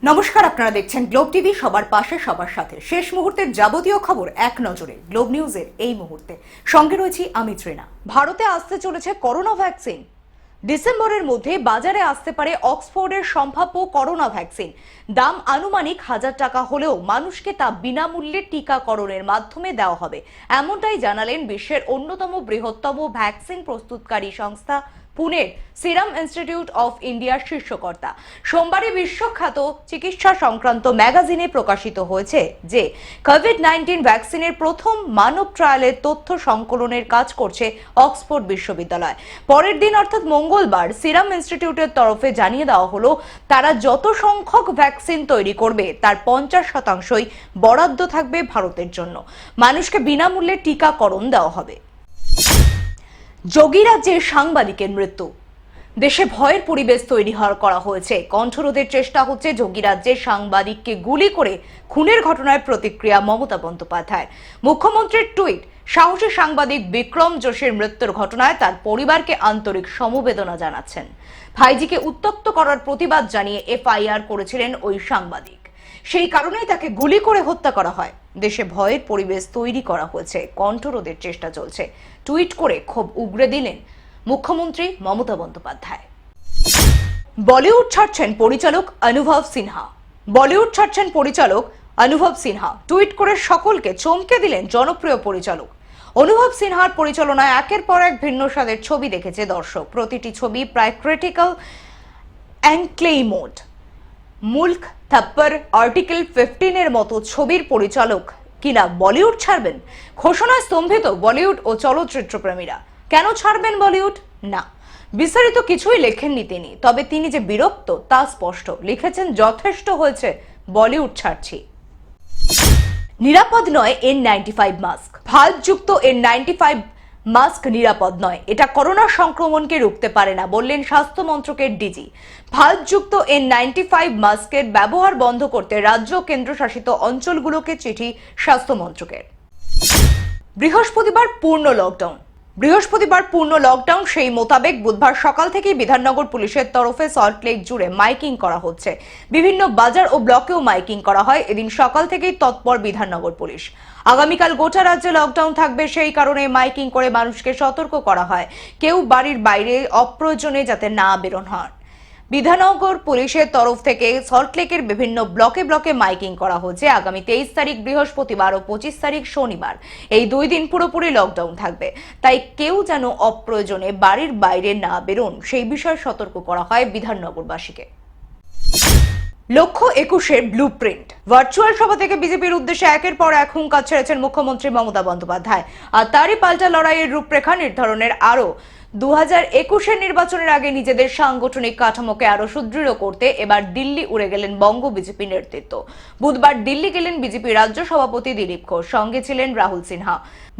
নমস্কার, আপনারা দেখছেন গ্লোব টিভি। সবার পাশে সবার সাথে শেষ মুহূর্তের যাবতীয় খবর এক নজরে গ্লোব নিউজের এই মুহূর্তে। সঙ্গে রয়েছি আমি ত্রিনা। ভারতে আসতে চলেছে করোনা ভ্যাকসিন। ডিসেম্বরের মধ্যে বাজারে আসতে পারে অক্সফোর্ডের সম্ভাব্য করোনা ভ্যাকসিন। দাম আনুমানিক 1000 টাকা হলেও মানুষকে তা বিনামূল্যে টিকাকরণের মাধ্যমে দেওয়া হবে, এমনটাই জানালেন বিশ্বের অন্যতম বৃহত্তম ভ্যাকসিন প্রস্তুতকারী সংস্থা পুনের সিরাম ইনস্টিটিউট অফ ইন্ডিয়ার শীর্ষকর্তা। সোমবারে বিশ্বখ্যাত চিকিৎসা সংক্রান্ত ম্যাগাজিনে প্রকাশিত হয়েছে যে কোভিড-19 ভ্যাকসিনের প্রথম মানব ট্রায়ালের তথ্য সংকলনের কাজ করছে অক্সফোর্ড বিশ্ববিদ্যালয়। পরের দিন অর্থাৎ মঙ্গলবার সিরাম ইনস্টিটিউটের তরফে জানিয়ে দেওয়া হলো, তারা যত সংখ্যক ভ্যাকসিন তৈরি করবে তার 50% বরাদ্দ থাকবে ভারতের জন্য। মানুষকে বিনামূল্যে টিকাকরণ দেওয়া হবে। যোগীরাজ্যের সাংবাদিকের মৃত্যু। দেশে ভয়ের পরিবেশ তৈরি করা হয়েছে। কণ্ঠরোধের চেষ্টা হচ্ছে যোগীরাজ্যের সাংবাদিককে গুলি করে খুনের ঘটনায় প্রতিক্রিয়া মমতা বন্দ্যোপাধ্যায়। মুখ্যমন্ত্রীর টুইট, সাহসী সাংবাদিক বিক্রম যোশীর মৃত্যুর ঘটনায় তার পরিবারকে আন্তরিক সমবেদনা জানাচ্ছেন। ভাইজিকে উত্ত্যক্ত করার প্রতিবাদ জানিয়ে এফআইআর করেছিলেন ওই সাংবাদিক, সেই কারণেই তাকে গুলি করে হত্যা করা হয়। দেশে ভয়ের পরিবেশ তৈরি করা হয়েছে, কণ্ঠরোধের চেষ্টা চলছে, টুইট করে ক্ষোভ উগরে দিলেন মুখ্যমন্ত্রী মমতা বন্দ্যোপাধ্যায়। বলিউড ছাড়ছেন পরিচালক অনুভব সিনহা। বলিউড ছাড়ছেন পরিচালক অনুভব সিনহা। টুইট করে সকলকে চমকে দিলেন জনপ্রিয় পরিচালক। অনুভব সিনহার পরিচালনায় একের পর এক ভিন্ন স্বাদের ছবি দেখেছে দর্শক। প্রতিটি ছবি প্রায় ক্রিটিক্যাল অ্যানক্লেইমড। মুল্ক, থপ্পড়, আর্টিকেল 15 এর মতো ছবির পরিচালক কিনা বলিউড ছাড়বেন? ঘোষণায় স্তম্ভিত বলিউড ও চলচ্চিত্র প্রেমীরা। কেন ছাড়বেন বলিউড? না, বিস্তারিত কিছুই লেখেননি তিনি, তবে তিনি যে বিরক্ত তা স্পষ্ট। লিখেছেন, যথেষ্ট হয়েছে, বলিউড ছাড়ছি। নিরাপদ নয় N95 মাস্ক। ভাল্বযুক্ত N95 মাস্ক নিরাপদ নয়, এটা করোনা সংক্রমণকে রুখতে পারে না, বললেন স্বাস্থ্য মন্ত্রকের ডিজি। ভাল্বযুক্ত N95 মাস্কের ব্যবহার বন্ধ করতে রাজ্য কেন্দ্রশাসিত অঞ্চলগুলোকে চিঠি স্বাস্থ্য মন্ত্রকের। বৃহস্পতিবার পূর্ণ লকডাউন, সেই মোতাবেক বুধবার সকাল থেকেই বিধাননগর পুলিশের তরফে সল্টলেক জুড়ে মাইকিং করা হচ্ছে। বিভিন্ন বাজার ও ব্লকেও মাইকিং করা হয়। এদিন সকাল থেকেই তৎপর বিধাননগর পুলিশ। আগামীকাল গোটা রাজ্যে লকডাউন থাকবে, সেই কারণে মাইকিং করে মানুষকে সতর্ক করা হয় কেউ বাড়ির বাইরে অপ্রয়োজনে যাতে না বেরোন হন। বিধাননগর পুলিশের তরফ থেকে সল্টলেকের বিভিন্ন ব্লকে ব্লকে মাইকিং করা হচ্ছে। আগামী 23 তারিখ বৃহস্পতিবার ও 25 তারিখ শনিবার, এই 2 দিন পুরোপুরি লকডাউন থাকবে। তাই কেউ যেন অপ্রয়োজনে বাড়ির বাইরে না বেরোন, সেই বিষয়ে সতর্ক করা হয় বিধাননগরবাসীকে। লক্ষ্য 21-এর ব্লুপ্রিন্ট। ভার্চুয়াল সভা থেকে বিজেপির উদ্দেশ্যে একের পর এক হুঙ্কার ছেড়েছেন মুখ্যমন্ত্রী মমতা বন্দ্যোপাধ্যায়। আর তারই পাল্টা লড়াইয়ের রূপরেখা নির্ধারণের আরো 2021-এর নির্বাচনের আগে নিজেদের সাংগঠনিক কাঠামোকে আরো সুদৃঢ় করতে এবার দিল্লি উড়ে গেলেন বঙ্গ বিজেপি নেতৃত্ব। বুধবার দিল্লি গেলেন বিজেপি রাজ্য সভাপতি দিলীপ ঘোষ, সঙ্গে ছিলেন রাহুল সিনহা।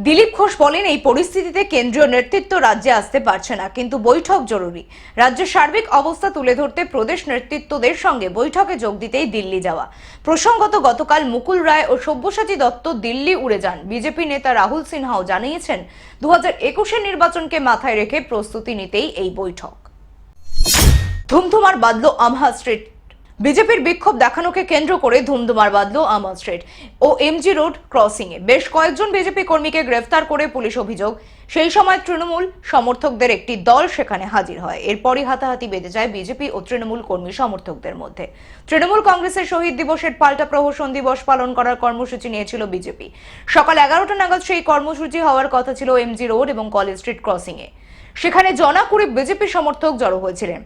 দিলীপ ঘোষ বলেন, এই পরিস্থিতিতে কেন্দ্রীয় নেতৃত্ব রাজ্যে আসতে পারছে না, কিন্তু বৈঠক জরুরি। রাজ্যের সার্বিক অবস্থা তুলে ধরতে প্রদেশ নেতৃত্বদের সঙ্গে বৈঠকে যোগ দিতেই দিল্লি যাওয়া। প্রসঙ্গত, গতকাল মুকুল রায় ও সব্যসাচী দত্ত দিল্লি উড়ে যান। বিজেপি নেতা রাহুল সিনহাও জানিয়েছেন, 2021-এর নির্বাচনকে মাথায় রেখে প্রস্তুতি নিতেই এই বৈঠক। ধুমধুমার বাদল আমহা স্ট্রিট। বিজেপির বিক্ষোভ দেখানোকে কেন্দ্র করে ধুমধুমার বাদল আমহা স্ট্রিট ও এমজি রোড ক্রসিং এ। বেশ কয়েকজন বিজেপি কর্মীকে গ্রেফতার করে পুলিশ। অভিযোগ, সেই সময় তৃণমূল সমর্থকদের একটি দল সেখানে হাজির হয়। এরপরই হাতাহাতি বেঁধে যায় বিজেপি ও তৃণমূল কর্মী সমর্থকদের মধ্যে। তৃণমূল কংগ্রেসের শহীদ দিবসের পাল্টা প্রহসন দিবস পালন করার কর্মসূচি নিয়েছিল বিজেপি। সকাল 11টা নাগাদ সেই কর্মসূচি হওয়ার কথা ছিল এমজি রোড এবং কলেজ স্ট্রিট ক্রসিং এ। সেখানে জনাকুড়ি বিজেপি সমর্থক জড়ো হয়েছিলেন।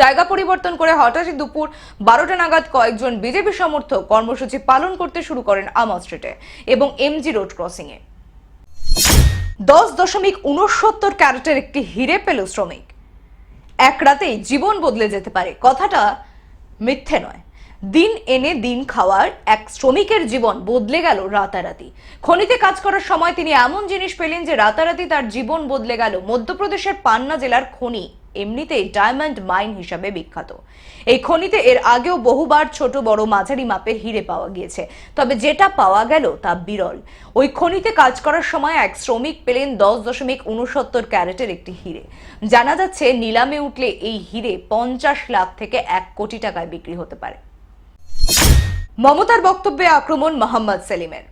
জায়গা পরিবর্তন করে হঠাৎই দুপুর 12টা নাগাদ কয়েকজন বিজেপি সমর্থক কর্মসূচি পালন করতে শুরু করেন আমহা স্ট্রিটে এবং এমজি রোড ক্রসিং এ। 10.69 ক্যারেটের একটি হিরে পেল শ্রমিক। এক রাতেই জীবন বদলে যেতে পারে, কথাটা মিথ্যে নয়। দিন এনে দিন খাওয়ার এক শ্রমিকের জীবন বদলে গেল রাতারাতি। খনিতে কাজ করার সময় তিনি এমন জিনিস পেলেন যে রাতারাতি তার জীবন বদলে গেল। মধ্যপ্রদেশের পান্না জেলার খনি এমনিতেই ডায়মন্ড মাইন হিসাবে বিখ্যাত। এই খনিতে এর আগেও বহুবার ছোট বড় মাঝারি মাপের হিরে পাওয়া গিয়েছে, তবে যেটা পাওয়া গেল তা বিরল। ওই খনিতে কাজ করার সময় এক শ্রমিক পেলেন 10.69 ক্যারেটের একটি হিরে। জানা যাচ্ছে নিলামে উঠলে এই হিরে 50 লাখ থেকে 1 কোটি টাকায় বিক্রি হতে পারে। মমতার বক্তব্যে আক্রমণ মোহাম্মদ সেলিমের।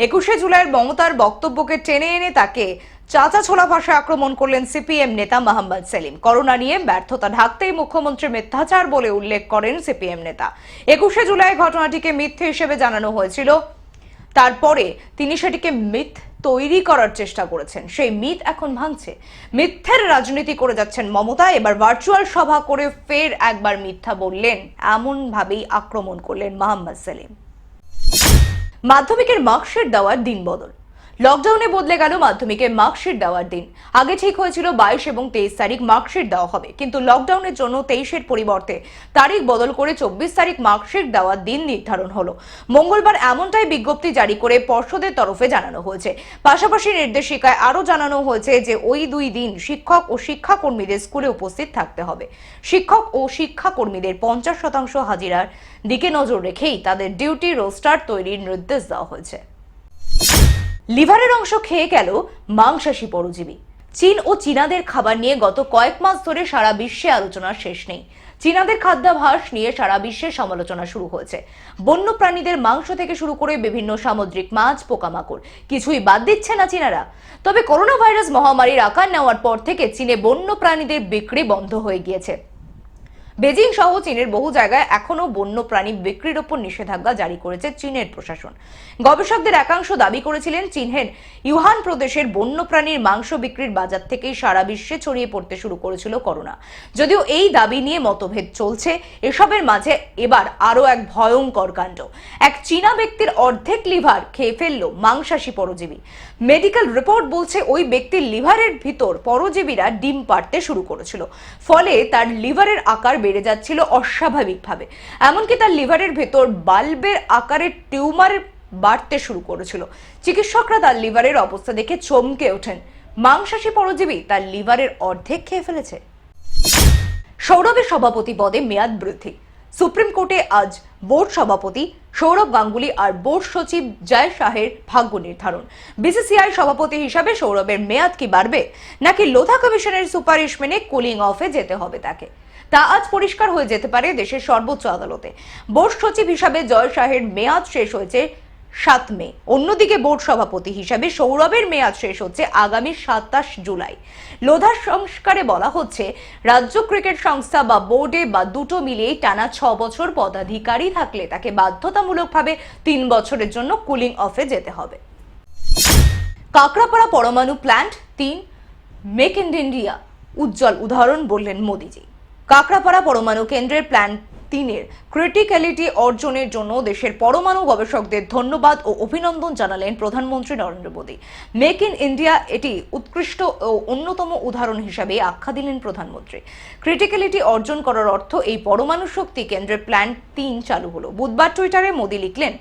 21শে জুলাইয়ের মমতার বক্তব্যকে টেনে এনে তাকে চাচা ছোলা ভাষায় আক্রমণ করলেন সিপিএম নেতা মোহাম্মদ সেলিম। করোনা নিয়ে ব্যর্থতা ঢাকতেই মুখ্যমন্ত্রী মিথ্যাচার বলে উল্লেখ করেন সিপিএম নেতা। 21শে জুলাই ঘটনাটিকে মিথ্যে হিসেবে জানানো হয়েছিল, তারপরে তিনি সেটিকে মিথ তৈরি করার চেষ্টা করেছেন। সেই মিথ এখন ভাঙছে। মিথ্যের রাজনীতি করে যাচ্ছেন মমতা। এবার ভার্চুয়াল সভা করে ফের একবার মিথ্যা বললেন, এমন ভাবেই আক্রমণ করলেন মোহাম্মদ সেলিম। মাধ্যমিকের মার্কশিট দেওয়ার দিন বদল। লকডাউনে বদলে গেল মাধ্যমিকের মার্কশিট দেওয়ার দিন। আগে ঠিক হয়েছিল 22 এবং 23 তারিখ মার্কশিট দেওয়া হবে, কিন্তু লকডাউনের জন্য 23-এর পরিবর্তে তারিখ বদল করে 24 তারিখ মার্কশিট দেওয়ার দিন নির্ধারণ হলো। মঙ্গলবার এমনটাই বিজ্ঞপ্তি জারি করে পর্ষদের তরফে জানানো হয়েছে। পাশাপাশি নির্দেশিকায় আরো জানানো হয়েছে যে ওই দুই দিন শিক্ষক ও শিক্ষাকর্মীদের স্কুলে উপস্থিত থাকতে হবে। শিক্ষক ও শিক্ষাকর্মীদের 50% হাজিরার দিকে নজর রেখেই তাদের ডিউটি রোস্টার তৈরির নির্দেশ দেওয়া হয়েছে। লিভারের অংশ খেয়ে গেল মাংসাশী পরজীবী। চীন ও চীনাদের খাবার নিয়ে গত কয়েক মাস ধরে সারা বিশ্বে আলোচনার শেষ নেই। চীনাদের খাদ্যাভ্যাস নিয়ে সারা বিশ্বে সমালোচনা শুরু হয়েছে। বন্য প্রাণীদের মাংস থেকে শুরু করে বিভিন্ন সামুদ্রিক মাছ, পোকামাকড় কিছুই বাদ দিচ্ছে না চীনারা। তবে করোনা ভাইরাস মহামারীর আকার নেওয়ার পর থেকে চীনে বন্য প্রাণীদের বিক্রি বন্ধ হয়ে গিয়েছে। বেজিং সহ চীনের বহু জায়গায় এখনো বন্য প্রাণী বিক্রির ওপর নিষেধাজ্ঞা জারি করেছে চীনের প্রশাসন। গবেষকদের একাংশ দাবি করেছিলেন চীনের ইউহান প্রদেশের বন্য প্রাণীর মাংস বিক্রির বাজার থেকেই সারা বিশ্বে ছড়িয়ে পড়তে শুরু করেছিল করোনা। যদিও এই দাবি নিয়ে মতভেদ চলছে, এসবের মাঝে এবার আরো এক ভয়ঙ্কর কাণ্ড। এক চীনা ব্যক্তির অর্ধেক লিভার খেয়ে ফেলল মাংসাশী পরজীবী। মেডিকেল রিপোর্ট বলছে ওই ব্যক্তির লিভারের ভিতর পরজীবীরা ডিম পাড়তে শুরু করেছিল, ফলে তার লিভারের আকার বেড়ে যাচ্ছিল অস্বাভাবিকভাবে। এমনকি তার লিভারের ভেতর বাল্বের আকারের টিউমার বাড়তে শুরু করেছিল। চিকিৎসকরা তার লিভারের অবস্থা দেখে চমকে ওঠেন। মাংসাশী পরজীবী তার লিভারের অর্ধেক খেয়ে ফেলেছে। সৌরভের সভাপতি পদে মেয়াদ বৃদ্ধি। সুপ্রিম কোর্টে আজ বোর্ড সভাপতি সৌরভ গাঙ্গুলি আর বোর্ড সচিব জয় শাহের ভাগ্য নির্ধারণ। বিসিসিআই সভাপতি হিসাবে সৌরভের মেয়াদ কি বাড়বে, নাকি লোধা কমিশনের সুপারিশ মেনে কুলিং অফে যেতে হবে তাকে, তা আজ পরিষ্কার হয়ে যেতে পারে দেশের সর্বোচ্চ আদালতে। বোর্ড সচিব হিসাবে জয় শাহের মেয়াদ শেষ হয়েছে 7 মে। অন্যদিকে বোর্ড সভাপতি হিসাবে সৌরভের মেয়াদ শেষ হচ্ছে আগামী 27 জুলাই। লোধার সংস্কারে বলা হচ্ছে রাজ্য ক্রিকেট সংস্থা বা বোর্ডে বা দুটো মিলিয়ে টানা 6 বছর পদাধিকারী থাকলে তাকে বাধ্যতামূলকভাবে 3 বছরের জন্য কুলিং অফে যেতে হবে। কাকড়াপাড়া পরমাণু প্ল্যান্ট 3 মেক ইন ইন্ডিয়া উজ্জ্বল উদাহরণ বললেন মোদীজি। কাকড়াপাড়া পরমাণু কেন্দ্রের প্ল্যান্ট 3-এর ক্রিটিক্যালিটি অর্জনের জন্য দেশের পরমাণু গবেষকদের ধন্যবাদ ও অভিনন্দন জানালেন প্রধানমন্ত্রী Narendra Modi. Make in India এটি উৎকৃষ্ট ও অন্যতম উদাহরণ হিসাবে আখ্যা দিলেন প্রধানমন্ত্রী। ক্রিটিক্যালিটি অর্জন করার অর্থ এই পরমাণু শক্তি কেন্দ্রের প্ল্যান্ট 3 চালু হলো। বুধবার টুইটারে মোদী লিখলেন,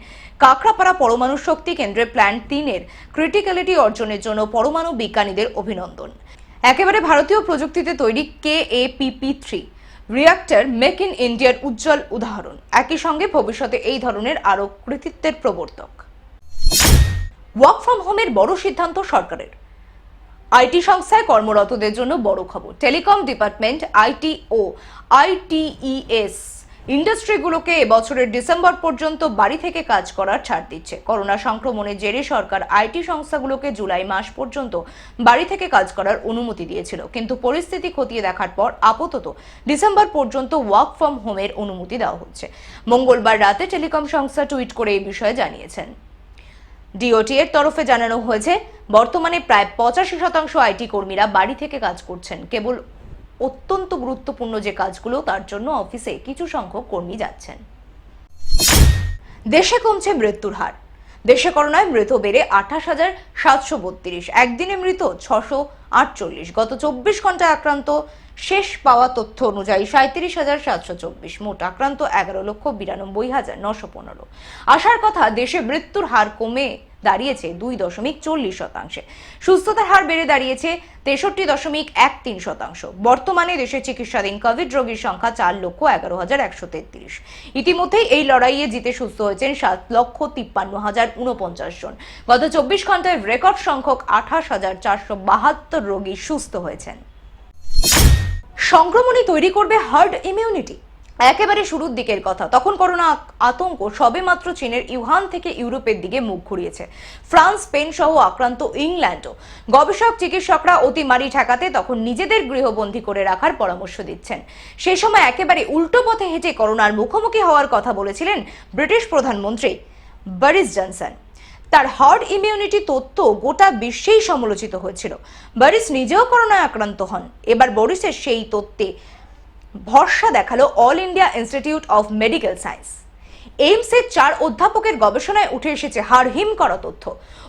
কাকড়াপাড়া পরমাণু শক্তি কেন্দ্রের প্ল্যান্ট 3-এর ক্রিটিক্যালিটি অর্জনের জন্য পরমাণু বিজ্ঞানীদের অভিনন্দন। একেবারে ভারতীয় প্রযুক্তিতে তৈরি KAPP3 রিঅ্যাক্টর মেক ইন ইন্ডিয়ার উজ্জ্বল উদাহরণ। একই সঙ্গে ভবিষ্যতে এই ধরনের আরো কৃতিত্বের প্রবর্তক। ওয়ার্ক ফ্রম হোমের বড় সিদ্ধান্ত সরকারের। আইটি সংস্থায় কর্মরতদের জন্য বড় খবর। টেলিকম ডিপার্টমেন্ট, আইটি ও ITES ইন্ডাস্ট্রিগুলোকে এবছরের ডিসেম্বর পর্যন্ত বাড়ি থেকে কাজ করার ছাড় দিচ্ছে। করোনা সংক্রমণের জেরে সরকার আইটি সংস্থাগুলোকে জুলাই মাস পর্যন্ত বাড়ি থেকে কাজ করার অনুমতি দিয়েছিল, কিন্তু পরিস্থিতি খতিয়ে দেখার পর আপাতত ডিসেম্বর পর্যন্ত ওয়ার্ক ফ্রম হোমের অনুমতি দেওয়া হচ্ছে। মঙ্গলবার রাতে টেলিকম সংস্থা টুইট করে এই বিষয়ে জানিয়েছেন। ডিওটি এর তরফে জানানো হয়েছে, বর্তমানে প্রায় 85% আইটি কর্মীরা বাড়ি থেকে কাজ করছেন। কেবল অত্যন্ত গুরুত্বপূর্ণ যে কাজগুলো তার জন্য অফিসে কিছু সংখ্যক কর্মী যাচ্ছেন। দেশে কমছে মৃত্যুর হার। দেশে করোনায় মৃত বেড়ে 28,732। একদিনে মৃত 648। গত 24 ঘন্টায় আক্রান্ত শেষ পাওয়া তথ্য অনুযায়ী 37,724। মোট আক্রান্ত 11,92,915। আসার কথা, দেশে মৃত্যুর হার কমে দাঁড়িয়েছে 2.40%। সুস্থতার হার বেড়ে দাঁড়িয়েছে 63.13%। বর্তমানে দেশে চিকিৎসাধীন কোভিড রোগীর সংখ্যা 4,11,133। ইতিমধ্যেই এই লড়াইয়ে জিতে সুস্থ হয়েছেন 7,53,049 জন। গত 24 ঘন্টায় রেকর্ড সংখ্যক 28,472 রোগী সুস্থ হয়েছেন। সংক্রমণই তৈরি করবে হার্ড ইমিউনিটি। একেবারে শুরুর দিকের কথা, তখন করোনা আতঙ্ক সবেমাত্র চীনের ইউহান থেকে ইউরোপের দিকে মুখ ঘুরিয়েছে। ফ্রান্স, স্পেন সহ আক্রান্ত ইংল্যান্ডও। গবেষক চিকিৎসকরা অতিমারি ঠেকাতে তখন নিজেদের গৃহবন্দী করে রাখার পরামর্শ দিচ্ছেন। সেই সময় একেবারে উল্টো পথে হেঁটে করোনার মুখোমুখি হওয়ার কথা বলেছিলেন ব্রিটিশ প্রধানমন্ত্রী বরিস জনসন। তার হার্ড ইমিউনিটি তথ্য গোটা বিশ্বেই সমালোচিত হয়েছিল। বরিস নিজেও করোনায় আক্রান্ত হন। এবার বরিসের সেই তথ্যে ভরসা দেখালো All India Institute of Medical Science. এইমসের 4 অধ্যাপকের গবেষণায় উঠে এসেছে হাড়হিম করা তথ্য।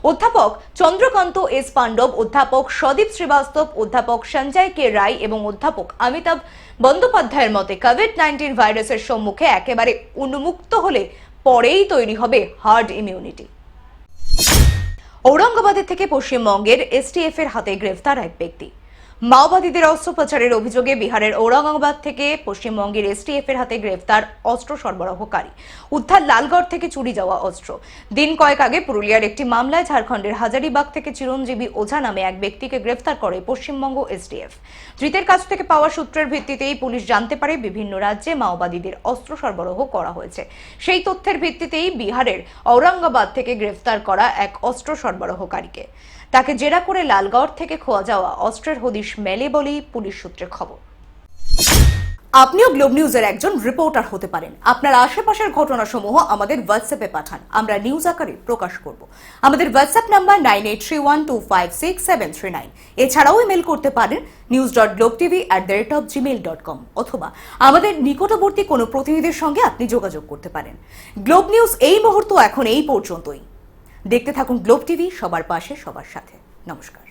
অধ্যাপক চন্দ্রকান্ত এস পাণ্ডব, অধ্যাপক সদীপ শ্রীবাস্তব, অধ্যাপক সঞ্জয় কে রায় এবং অধ্যাপক অমিতাভ বন্দ্যোপাধ্যায়ের মতে কোভিড-19 ভাইরাসের সম্মুখে একেবারে উন্মুক্ত হলে পরেই তৈরি হবে হার্ড ইমিউনিটি। ঔরঙ্গাবাদের থেকে পশ্চিমবঙ্গের এসটিএফ এর হাতে গ্রেফতার এক ব্যক্তি। মাওবাদীদের অস্ত্রোপচারের অভিযোগে বিহারের ঔরঙ্গাবাদ থেকে পশ্চিমবঙ্গের এসটিএফ এর হাতে গ্রেফতার অস্ত্র সরবরাহকারী। উদ্ধার লালগড় থেকে চুরি যাওয়া অস্ত্র। দিন কয়েক আগে পুরুলিয়ার একটি মামলায় ঝাড়খণ্ডের হাজারিবাগ থেকে চিরঞ্জীবী ওঝা নামে এক ব্যক্তিকে গ্রেফতার করে পশ্চিমবঙ্গ এসটিএফ। ধৃতের কাছ থেকে পাওয়া সূত্রের ভিত্তিতেই পুলিশ জানতে পারে বিভিন্ন রাজ্যে মাওবাদীদের অস্ত্র সরবরাহ করা হয়েছে। সেই তথ্যের ভিত্তিতেই বিহারের ঔরঙ্গাবাদ থেকে গ্রেফতার করা এক অস্ত্র সরবরাহকারীকে। তাকে জেরা করে লালগড় থেকে খোয়া যাওয়া অস্ত্রের হদিশ মেলে বলেই পুলিশ সূত্রে খবর। আপনিও গ্লোব নিউজের একজন রিপোর্টার হতে পারেন। আপনার আশেপাশের ঘটনাসমূহ আমাদের হোয়াটসঅ্যাপে পাঠান, আমরা নিউজ আকারে প্রকাশ করব। আমাদের হোয়াটসঅ্যাপ নাম্বার 9831256739। এছাড়াও ইমেল করতে পারেন news.globetv@gmail.com অথবা আমাদের নিকটবর্তী কোনো প্রতিনিধির সঙ্গে আপনি যোগাযোগ করতে পারেন। গ্লোব নিউজ এই মুহূর্ত এখন এই পর্যন্তই। দেখতে থাকুন গ্লোব টিভি, সবার পাশে সবার সাথে। নমস্কার।